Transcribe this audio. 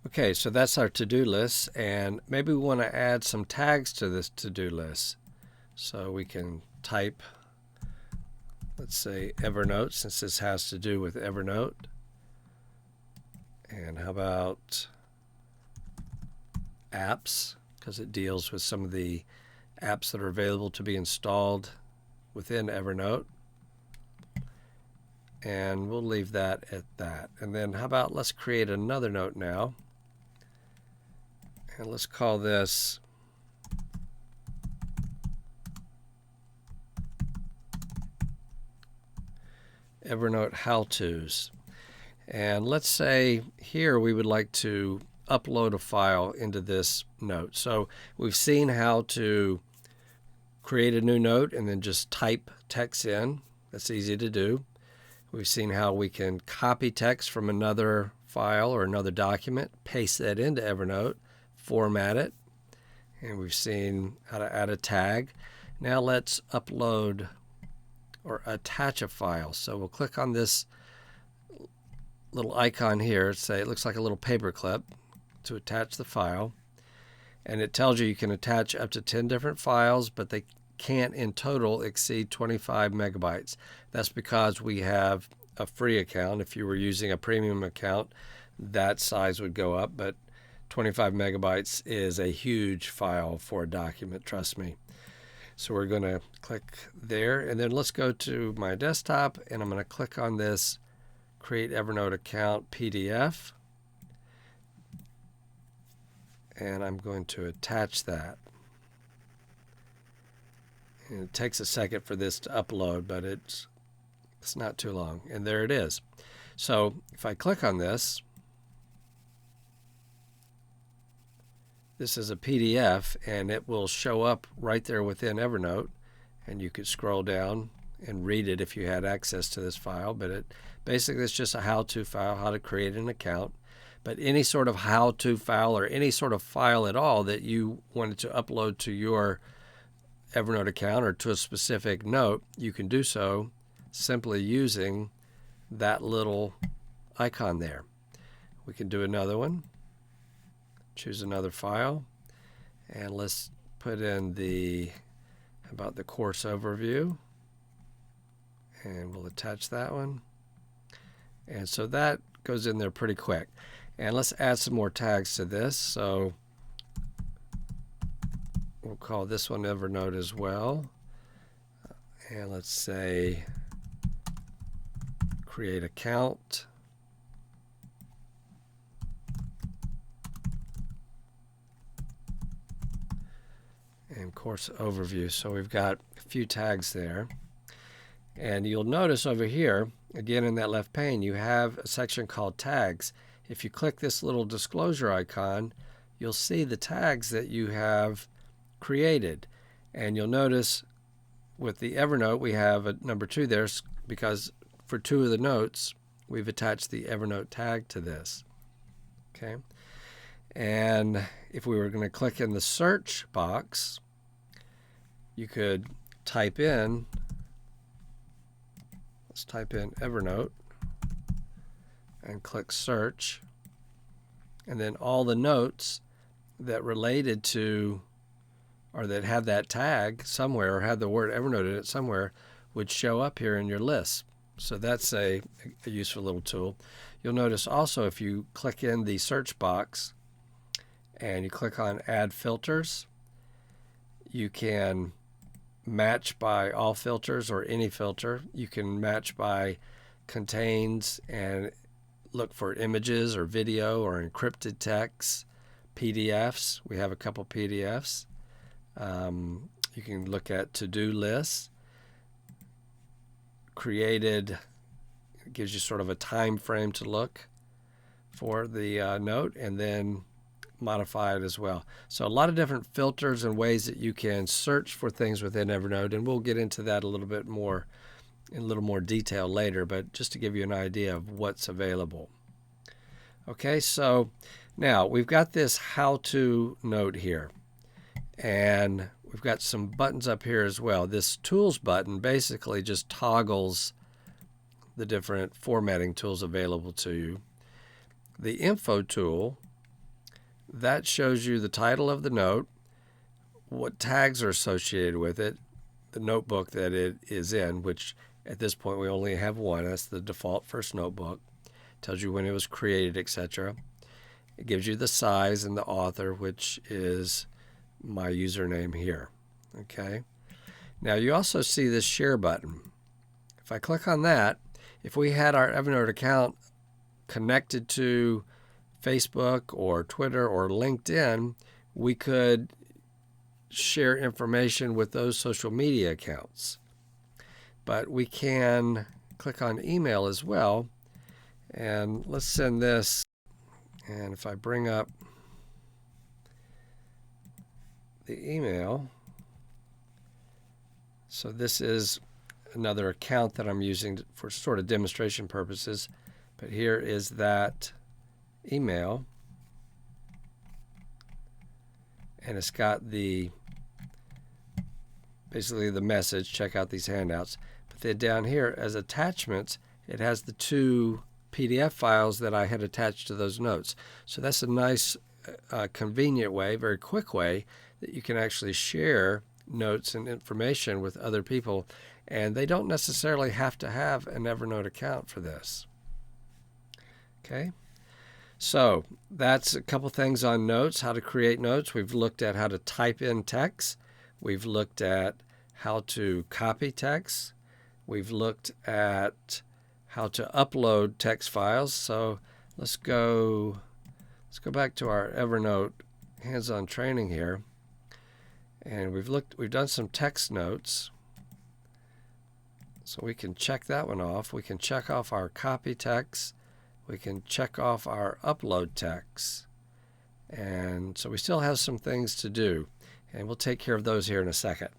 Okay, so that's our to-do list, and maybe we want to add some tags to this to-do list. So we can type, let's say, Evernote, since this has to do with Evernote. And how about apps, because it deals with some of the apps that are available to be installed within Evernote. And we'll leave that at that. And then how about let's create another note now. And let's call this Evernote How-Tos. And let's say here we would like to upload a file into this note. So we've seen how to create a new note and then just type text in. That's easy to do. We've seen how we can copy text from another file or another document, paste that into Evernote, format it, and we've seen how to add a tag. Now let's upload or attach a file. So we'll click on this little icon here. Say it looks like a little paper clip to attach the file, and it tells you can attach up to 10 different files, but they can't in total exceed 25 megabytes. That's because we have a free account. If you were using a premium account, that size would go up, but 25 megabytes is a huge file for a document, trust me. So we're going to click there, and then let's go to my desktop, and I'm going to click on this Create Evernote Account PDF, and I'm going to attach that. And it takes a second for this to upload, but it's not too long, and there it is. So if I click on this, this is a PDF, and it will show up right there within Evernote, and you could scroll down and read it if you had access to this file. But it basically it's just a how-to file, how to create an account. But any sort of how-to file or any sort of file at all that you wanted to upload to your Evernote account or to a specific note, you can do so simply using that little icon there. We can do another one. Choose another file, and let's put in how about the course overview, and we'll attach that one. And so that goes in there pretty quick. And let's add some more tags to this. So we'll call this one Evernote as well, and let's say create account. And course overview. So we've got a few tags there. And you'll notice over here, again in that left pane, you have a section called tags. If you click this little disclosure icon, you'll see the tags that you have created. And you'll notice with the Evernote, we have a number 2 there because for 2 of the notes, we've attached the Evernote tag to this. Okay. And if we were going to click in the search box, you could type in, let's type in Evernote and click search, and then all the notes that related to or that had that tag somewhere or had the word Evernote in it somewhere would show up here in your list. So that's a useful little tool. You'll notice also if you click in the search box and you click on Add Filters, you can match by all filters or any filter. You can match by contains and look for images or video or encrypted text, PDFs. We have a couple PDFs. You can look at to-do lists. Created, it gives you sort of a time frame to look for the note, and then modify it as well. So a lot of different filters and ways that you can search for things within Evernote, and we'll get into that a little bit more in a little more detail later, but just to give you an idea of what's available. Okay, so now we've got this how-to note here, and we've got some buttons up here as well. This tools button basically just toggles the different formatting tools available to you. The info tool that shows you the title of the note, what tags are associated with it, the notebook that it is in, which at this point we only have one. That's the default first notebook. Tells you when it was created, etc. It gives you the size and the author, which is my username here. Okay. Now you also see this share button. If I click on that, if we had our Evernote account connected to Facebook or Twitter or LinkedIn, we could share information with those social media accounts. But we can click on email as well. And let's send this. And if I bring up the email, so this is another account that I'm using for sort of demonstration purposes. But here is that email. And it's got the basically the message, check out these handouts. But then down here as attachments, it has the 2 PDF files that I had attached to those notes. So that's a nice, convenient way, very quick way that you can actually share notes and information with other people. And they don't necessarily have to have an Evernote account for this. Okay. So that's a couple things on notes, how to create notes. We've looked at how to type in text. We've looked at how to copy text. We've looked at how to upload text files. So let's go back to our Evernote hands-on training here. And we've done some text notes. So we can check that one off. We can check off our copy text. We can check off our upload text. And so we still have some things to do. And we'll take care of those here in a second.